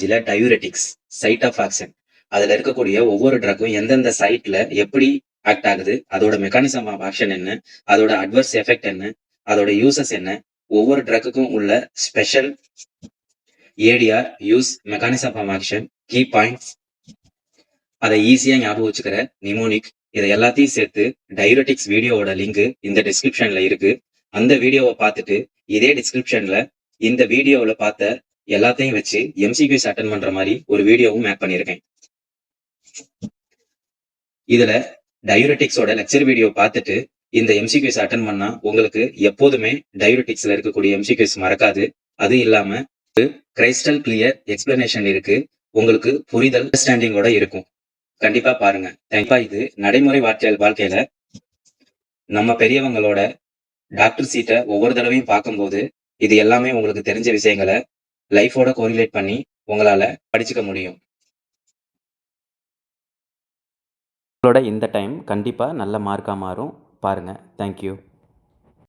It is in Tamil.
சில டயூரெட்டிக்ஸ், சைட் ஆஃப் ஆக்ஷன். அதுல இருக்கக்கூடிய ஒவ்வொரு ட்ரக்கும் எந்தெந்த சைட்ல எப்படி ஆக்ட் ஆகுது, அதோட மெக்கானிசம் ஆஃப் ஆக்ஷன் என்ன, அதோட அட்வர்ஸ் எஃபெக்ட் என்ன, அதோட யூசஸ் என்ன, ஒவ்வொரு ட்ரக்குக்கும் உள்ள special ADR, use, mechanism of action, key points, அதை ஈஸியா ஞாபகம் வச்சுக்கிற நிமோனிக், இதை எல்லாத்தையும் சேர்த்து டயூரெட்டிக்ஸ் வீடியோவோட லிங்க் இந்த டிஸ்கிரிப்ஷன்ல இருக்கு. அந்த வீடியோவை பார்த்துட்டு இதே டிஸ்கிரிப்ஷன்ல இந்த வீடியோவில் பார்த்த எல்லாத்தையும் வச்சு எம்சிக்யூஸ் அட்டன் பண்ற மாதிரி ஒரு வீடியோவும் மேக் பண்ணியிருக்கேன். இதுல டயூரெட்டிக்ஸோட லெக்சர் வீடியோ பார்த்துட்டு இந்த எம்சிக்யூஸ் அட்டன் பண்ணா உங்களுக்கு எப்போதுமே டயூரெட்டிக்ஸ்ல இருக்கக்கூடிய எம்சிக்யூஸ் மறக்காது. அது இல்லாம கிரைஸ்டல் கிளியர் எக்ஸ்பிளனேஷன் இருக்கு. உங்களுக்கு புரிதல் அண்டர்ஸ்டாண்டிங்கோட இருக்கும். கண்டிப்பா பாருங்க. கண்டிப்பா இது நடைமுறை வாழ்க்கையில நம்ம பெரியவங்களோட டாக்டர் சீட்டை ஒவ்வொரு தடவையும் பார்க்கும்போது இது எல்லாமே உங்களுக்கு தெரிஞ்ச விஷயங்களை லைஃபோட கோரிலேட் பண்ணி உங்களால படிச்சுக்க முடியும். உங்களோட இந்த டைம் கண்டிப்பாக நல்ல மார்க்காக மாறும். பாருங்கள். தேங்க்யூ.